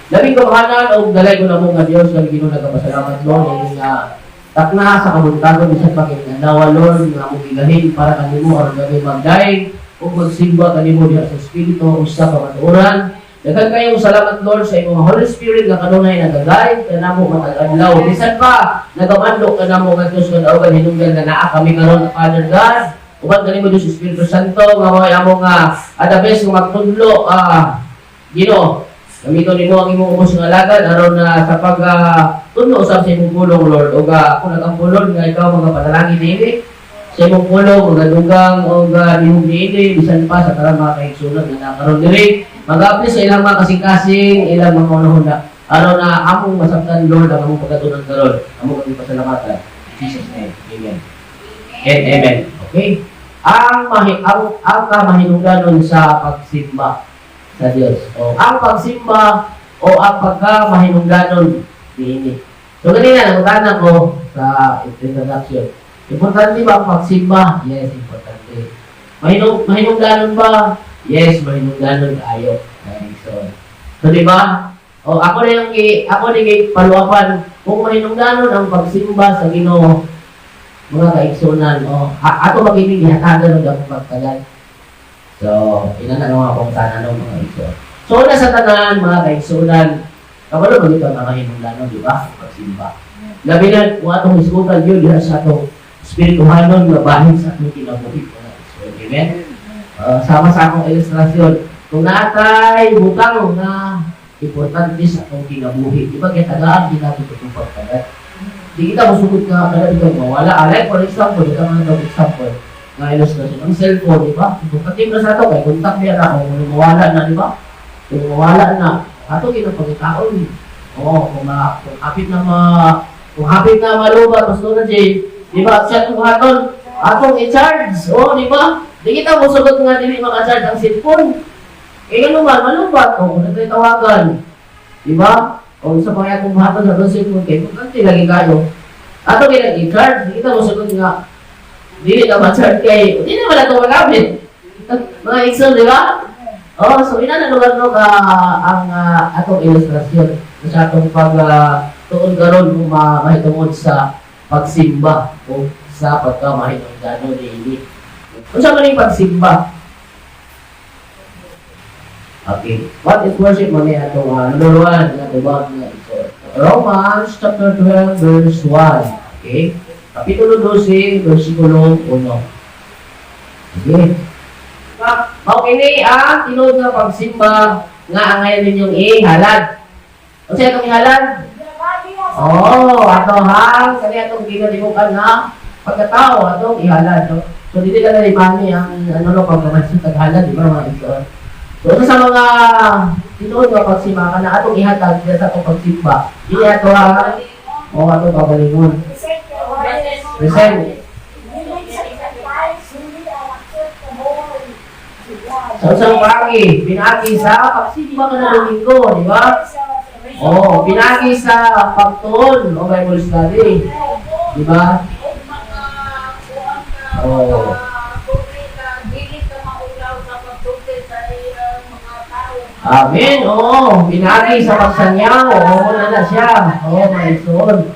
Labing kabahanan o dalay ko na mo nga Diyos nga Ginoo nagapasalamat Lord nga takna sa kabuntagon bisan pakinganawa Lord nga mong ilahin para kanimo aron kami magdaig o magsimba kanimo diha sa Espiritu usa ka matuoran. Daghan kayong salamat Lord sa imong Holy Spirit nga kanunay nagagayad kanamo matag adlaw. Bisan pa nagamando kanamo nga Dios nga daogan hinungdan nga naa kami karon Father God. Uban kanimo Dios Espiritu Santo nga mao among adabes nga magtudlo Ginoo. Gamiton nimo ang imong ubos nga alagad aron sa pagtudlo usab sa imong pulong Lord ug ako nagapulong nga ikaw mga panalangin dinhi sa imong pulong ug dugang ug nihong dinhi bisan pa sa karang mga kaigsunan nga nakaroon diri mag-apply sa ilang mga kasing-kasing ilang mga unahuna aron among masabtan Lord ang among pagkatunan karon among pasalamatan in Jesus name amen and amen. Okay, ang kamahinungdanon sa pagsimba sa Diyos. O ang pagsimba o ang pagkamahinungdanon niini. So ganina nagutana ko sa introduction. Importante ba ang pagsimba? Yes, importante. Mahinungdanon ba? Yes, mahinungdanon kayo. So di ba? O ako na yung paluapan kung mahinungdanon ang pagsimba sa Ginoo mga kaigsunan o ato magiging ihatagan ng akong pagtagan. So, inanano akong tanan ng mga iso. So, una sa tanan, mga kaigsunan, kabalo mag ito ang nakahinungdanon, di ba? Pagsimba. Labi na, kung atong iskutan yun, diha sa atong spirituhanon, mabahin sa atong kinabuhi. Amen? Sama sa akong ilustrasyon, kung natay butang na importante sa atong kinabuhi, di ba kaya tagaan, di natin itong pagtagat. Di kita masugod ka, kada ikaw mawala. Like, for example, ito nga ito example, na illustration. Ang cellphone, di ba? Kung katim na sa ito, kaya contact niya na, kung mawala na, di ba? Kung mawala na, ato kinapagkakaon. Oo, kung hapit na malubat, mas doon na, Jay, di ba? Siya itong haton, atong i-charge. Oo, di ba? Di kita masugod nga, di maka-charge ang cellphone. Eh, ano man, malubat. Oo, nagtatawagan. Di ba? O sa pangya't kong haton sa doon cellphone, kaya kung kanti lagi kayo, ato kinag-i-charge, di kita masugod nga, dili ka ma-charge kayo. Hindi naman ito magamit. Mga Excel, di ba? Oh, so inanalugan ka ang atong ilustrasyon sa atong pag-tuon karon kung mahitungod sa pagsimba o sa pagkamahinungdanon ni kung saan maning pagsimba. Okay. What is worship? Mami atong number 1 na tubag na ito. Romans chapter 12 verse 1. Okay? Kapitulo 12, versikulo 1. Okay. Okay ni tinuod nga pagsimba nga ang ngayon ninyong ihalad. O siya itong ihalad? Ato hang, kani atong ginalimukan na pagkatao, atong ihalad. So, dito ka na limani ang pagkamansin taghalad, di ba mga ito? So, sa mga tinuod nga pagsimba ka na atong ihalad sa atong pagsimba, hindi ato hang, atong pagalingon. Present. Sa pagi, pinagi sa pagsimba ka na Domingo, di ba? Pinagi sa pagtuon o Bible study, di ba? Amen, pinagi sa pagsanyaw, wala na siya, maison,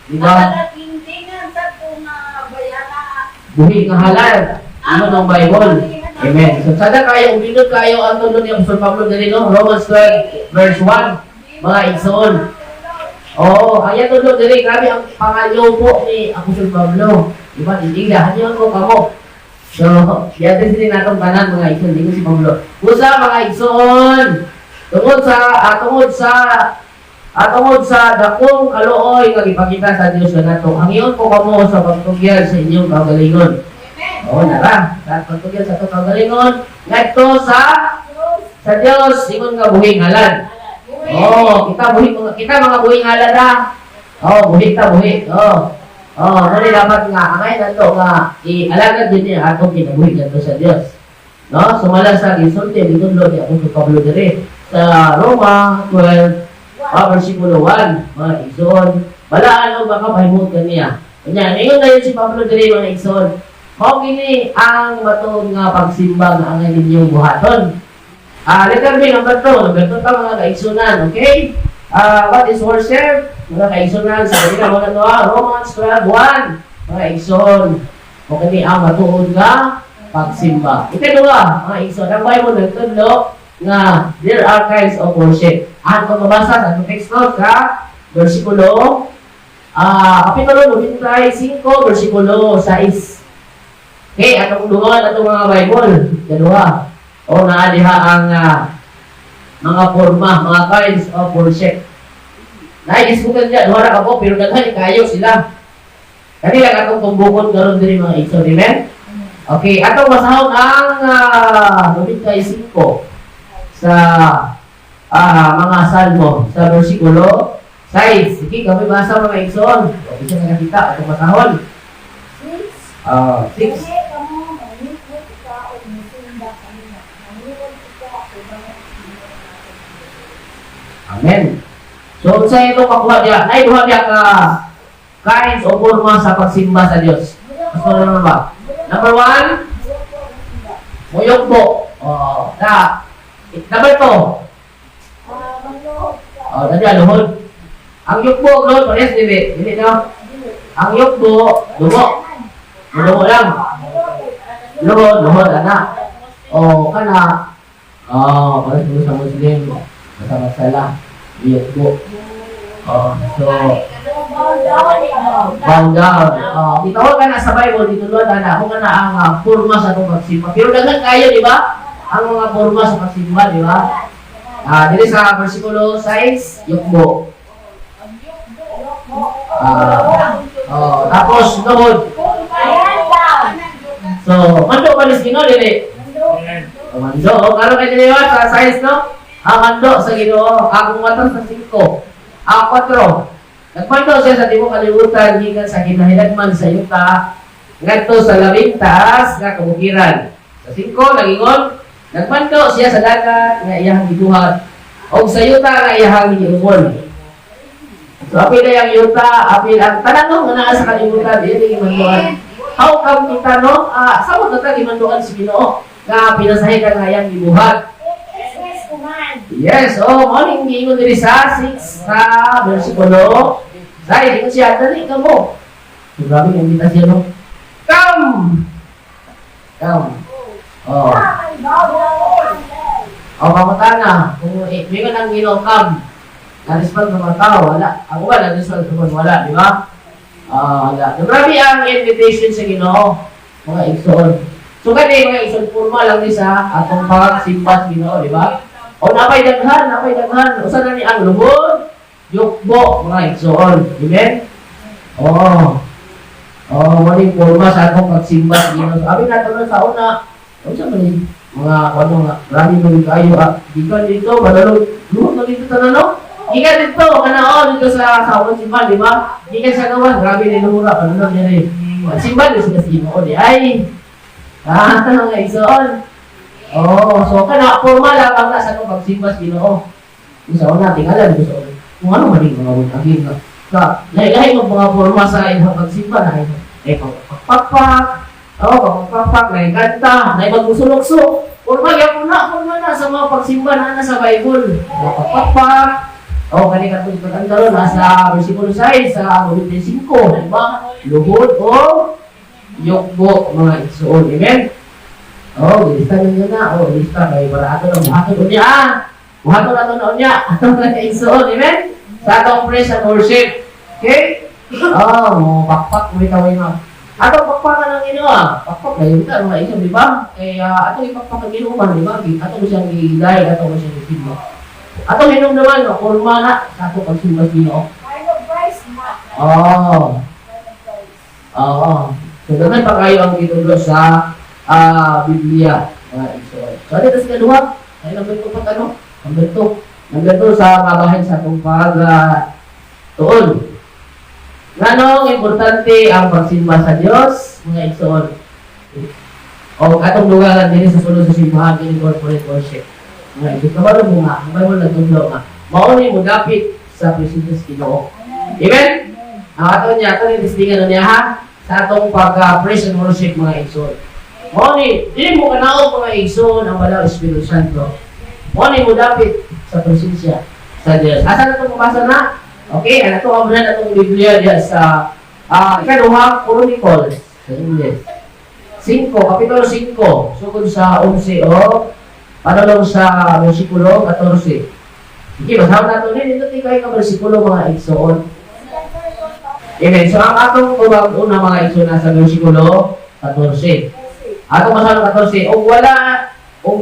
di ba? Buhi nga halal, ano ng Bible? Amen. So, sada kayo, uminod kayo ang tulong ni Apostol Pablo dali, no? Romans 12, verse 1. Mga igsoon. Ayan tulong dali. Grabe ang pangalyo po ni Apostol Pablo. Diba? Tindigahan yun ko kamo. So, yatin din natong tanan, mga igsoon. Hindi ko si Pablo. Kusa, mga igsoon. Tungod sa dakong kalooy nga ipakita sa Dios kanato. Ang iyon ko kamo sa pagtugyan sa inyong kagalingon. Nara. Sa pagtugyan sa kagalingon, ngadto sa Dios ingon nga buhing halal. Kita mga buhing halal na. Buhi ta. Muli dapat nga angay nato nga ialagad din ang atong kinabuhi ngadto sa Dios. No, sumala sa gisulti bitudlo ni Apostol Pablo diri sa Roma 12 versikulo 1, mga igsoon. Balaan o baka pahimutan niya. Kanya, ngayon na yun si Pablo diri mga igsoon. Mao gini ang matod nga pagsimba nga angay ninyong buhaton. Letter B, number 2 ta mga kaigsunan, okay? What is worship? Mga kaigsonan, sa kanila mga ito, Romans 12:1. Mga kaigson, o kani ang matuod nga pagsimba. Ikadua, mga kaigson, ang Bible nagtudlo nga there are kinds of worship. Ang pagmabasa sa teksto sa versikulo, Kapitulo 95, versikulo 6. Okay, atong dungan atong mga Bible. Kadua, o naadiha ang mga forma, mga kinds of worship. Naisbukan niya, duha na ako, pero daghan kayo sila. Kanila atong tumbukon karon diri mga igsoon, amen? Okay, atong basahon ang 95 sa mga salmo sa versikulo 6. Sige, kami basa mga igsoon. Okay, siya nakakita atong basahon. 6. Amen. So, sa ito kakuha niya, ay duha niya kinds o forma sa pagsimba sa Diyos. Mas wala naman ba? Number 1, muyokbo. Number 2, dadya, luhod. Ang yukbo, luhod, pares, dili. Dili, no? Ang yukbo, lumo. Lumo lang. Luhod, anak. Kana. Pares mo sa Muslim. Masama-sala. Yukbo. So, bow down. Bitawag ka na sa Bible, dito doon na kung na ang forma sa itong pagsimba. Pero daghan kayo, di ba? Ang mga forma sa pagsimba, di ba? Dito sa versikulo 6, yukbo. Tapos, nood. So, mando palis Ginoo, dili? Mando. Karon kayo dili sa 6, no? Mando sa Ginoo. Akong matang sa 5. 4. Nagmando siya sa timong kalibutan, gikan sa kinahilagman sa yuta, ngadto sa labing taas nga kabukiran. Sa 5, nagingon, nagmando siya sa dagat nga iyang gibuhat, o sa yuta nga iyang giumon. So, apil ang yuta, apil ang tanong nga naa sa kalibutan, iyan yung imanduan. How come kita, no? Saan mo na imanduan si Ginoo nga pinasahe ka nga iyang gibuhat? Yes, morning giingon diri sa 6 sa versikulo. Dahil ingon siya, dali ka mo. So, grabe yung invitation, no? Come! Kamuta na. Kung may nang Ginoo, come. Na-respond ng mga tao, wala. Ako ba, na-respond naman, wala, di ba? Wala. So, grabe ang invitation sa Ginoo, mga igsoon. So, kaya mga igsoon, forma lang sa atong pagsimba sa Ginoo, di ba? Napay daghan. Usa na ni ang lubod, yukbo, mga igsoon. Amen? Maling forma sa atong pagsimba sa Ginoo. Sabi natin sa una, unsa man ni mga marami mo kayo gikan dito, madalog, luhod na dito tanan, no? Gikan dito, dito sa unang simba, di ba? Gikan sa gawan, grabe ni lumura, padalog niya rin. Simba din sa Ginoo, di ay. Mga igsoon. So forma lang ang nasa itong pagsimba sa Ginoo. Sa una, tingala dito sa una. Kung ano maling mga aging na. Lahi-lahi mo mga forma sa ilang pagsimba na pagpakpak, na kanta, na magmusulokso. Forma na sa mga pagsimba na sa Bible. Pagpakpak. Kanina kung ipagandalo, nasa versikulo 6, sa 25, diba? Luhod o yukbo, mga igsoon. Amen? Lista ninyo na. Lista. Kaya para ato na buhato doon niya. Buhato na ito noon niya. Atong nag-igsoon. Amen? Sa atong praise and worship. Okay? Pakpak. Umikawin mo. Atong pakpakan ng Ginoo. Pakpak na yun ka. Mga igsoon, di ba? Kaya atong ipakpak ang Ginoo man, di ba? Atong mo siyang i-guide. Atong mo siyang i-feed. Atong hinom naman, forma na sa atong pagsimba sa Ginoo. So, naman pa kayo ang gitulo sa Biblia, mga igsoon. So, dito sa kaduha, ay number 2 pa tanong. Number 2 sa kabahin sa itong pag-tuon. Nganong importante ang pagsimba sa Diyos, mga igsoon. Atong lugaran din sa sulod sa simbahan in corporate worship. Mga igsoon. Kabalo mo nga, may mo nagtudlo nga. Mauni mo dapit sa presensya sa Ginoo. Amen? Ato niya, ito yung listingan niya ha, sa atong pag-praise and worship, mga igsoon. Moni, dili mo kanaog mga igsoon ang Banal Espiritu Santo. Moni mo dapit sa presensya sa Diyos. Asa na ito mabasa na? Okay, ano ito ang na itong Biblia diya sa ikaduhang Chronicles sa English. 5, Kapitulo 5, sugod sa 11 o padulong sa versikulo 14. Sige, basahan natin din. Ito tingay ka versikulo mga igsoon. Amen. So, ang atong una mga igsoon nasa versikulo 14. Atong basahan 14. Kung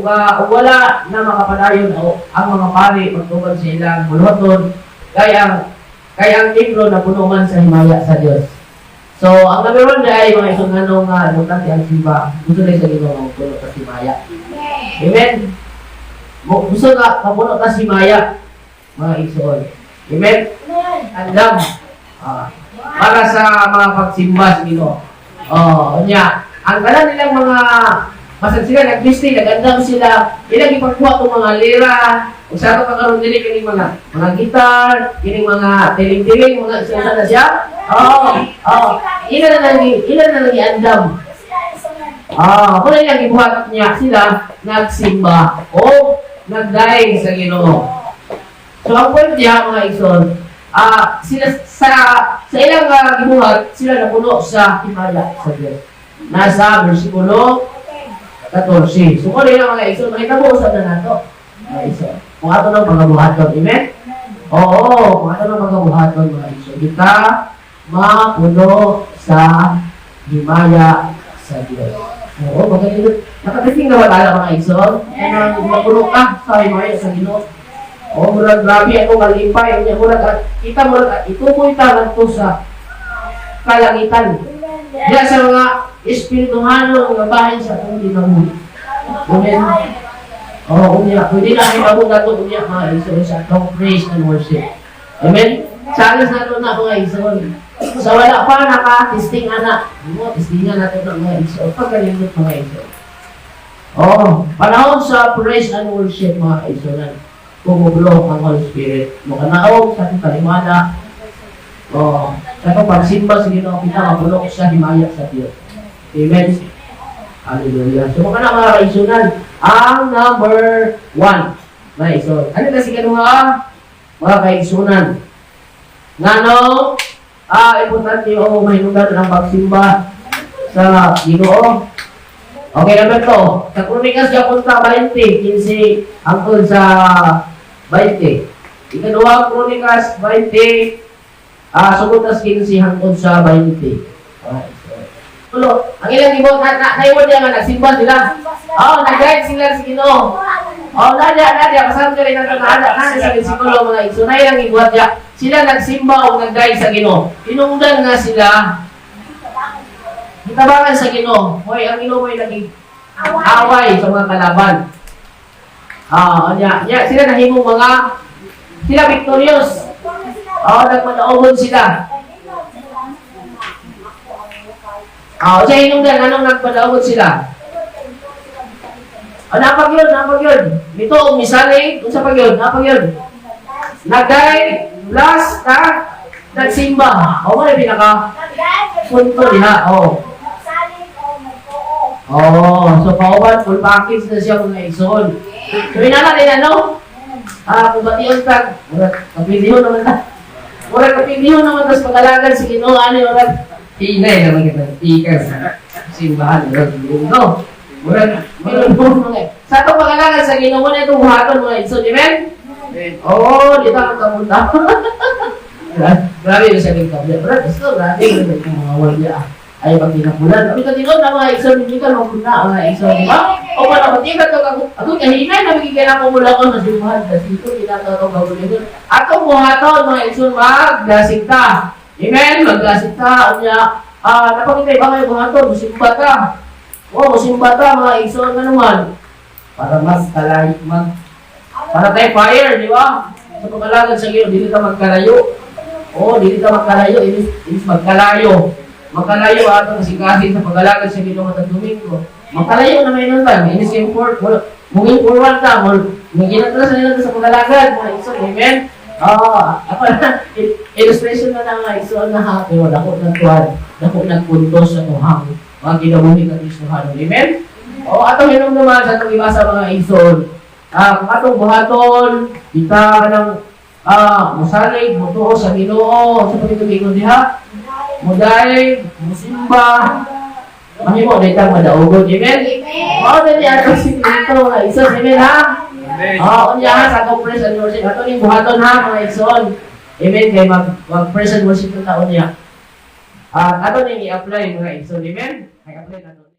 wala na makapadayon ang mga pari magtungkol sa ilang buluhaton, kaya ang libro na puno man sa himaya sa Diyos. So, ang number 1 ay mga isang anong importante ang simba. Gusto na sa Ginoo ang puno sa himaya. Amen? Gusto ka puno sa himaya, mga igsoon. Amen? Andam. Para sa mga pagsimba sa Ginoo. Ang kalan nilang mga masag sila, nag-Christy, nag-andam sila, ilang ipagkuha itong mga lira, kung sa ito kakaroon din kining mga gitar, kining mga tiling-tiling, mga isa na siya. Ilan na lang i-andam. Kung ilang ibuhat niya sila, nagsimba o nagdaing sa Ginoo. So, ang point niya, mga igsoon, sila sa ilang gibuhat, sila napuno sa himaya sa Diyos. Nasa versikulo 14. So, kung rin ang mga igsoon, makita mo usap na nato. Mga igsoon. Kung ato ng mga buhaton. Amen? Oo, kung ato ng mga buhaton, mga igsoon. Kita mapuno sa himaya sa Diyos. Oo, magaling. Nakatiting na wala mga igsoon. Kaya mapuno ka sa himaya sa Ginoo. Oo, murag grabe ako malipay. Kita murag, itukoy talang to sa kalangitan. Diyan sa mga espirituhano ng bahay sa kong dinamuli. Amen. Pwede na kayo ako na ito mga igsoon sa atong praise and worship. Amen. Salas na ito na mga igsoon. Sa wala pa naka-testing anak. Testingan natin ng mga igsoon. Pagkalingkot mga igsoon. Panahon sa praise and worship mga igsoon. Pumublok ang Holy Spirit. Makanaog sa ating kalimana. Sa itong pagsimba sa Ginoo, kita mapulok sa himaya sa Diyos. Amen. Hallelujah. So, mga kaisunan, ang number 1. So, ano na si Kanuha? Mga kaisunan. Ngano, importante o mahinugan ang pagsimba sa Ginoo. Okay, number 2. Sa Kronikas Punta 20, 15, hangtod sa 20. Ikaduha, Kronikas 20, sugod na 15 hangtod sa 20. Ang ilang ibon, naiwan niya nga, nagsimba sila. Nag-guide sila sa Ginoo. Nadia, kasama ka rin ang nagkakada sa Ginoo mga igsoon. Na ilang ibon niya, sila nagsimba o nag-guide sa Ginoo. Tinungdan nga sila, itabangan sa Ginoo. Hoy, ang Ginoo mo'y naging away sa mga kalaban. Sila nahimong sila victorious. Nagpanaobon sila. Sa hinungdan, anong nagpanaobon sila? Napag yun. Ito, misali, kung sa pag yun, Nagay, plus, nagsimba. Ano yung pinaka-punto niya? So, pauban, full package na siya mga igsoon. So, natin, kung ba't yun tag, kapiliho naman na. Kapiliho naman, tapos pag-alagan si Ginoo, Tinay naman kita, tikas, simbahan, no? Sa itong pag-alagan sa Ginoo na itong buhaton mga igsoon, amen? Dito ang kamunta. Grabe yung sabi ko. Grabe yung mga walya. Ay, pag tinapulan. Kami katinoon na mga igsoon, hindi ka mapunta mga igsoon, di ba? Panapatingkat ko ako kahinay na magiging ako mula ko na simbahan. Kasi ito, tinatawag ko gawin. Atong buhaton mga igsoon, magdasig ka. Amen? Magdasig ka. Napakitay ba kayo buhaton? Musimba ka. Musimba ka mga igsoon na naman. Para para tayo fire, di ba? Sa pag-alagan sa iyo, dili ka magkalayo. Dili ka magkalayo, inis magkalayo. Magkalayo ato kasikasin sa pag-alagan sa Ginoo at Domingo. Magkalayo na may nuntan, inis yung moving forward ka, may ginatras na nila sa pag-alagan, mga igsoon, amen? Ako na, illustration na mga igsoon na pero dako nagpuntos sa tuhang, mga ginabuhin ng Kristohan, amen? Atong hinong naman sa itong ibasa mga igsoon, kung atong buhaton, kita ka ng musalig, mutuo sa Ginoo, sa pagtugingon diha, mudaig, musimba, mahimo na itang madaugod, amen? Oo, na niya ako sinito, mga Igsoon, amen ha? Oo, unya ha, sa akong praise and worship, ato ning buhaton ha, mga Igsoon, amen, kay mag-praise and worship yung taon niya. Ato ning i-apply, mga Igsoon, amen? I-apply na to.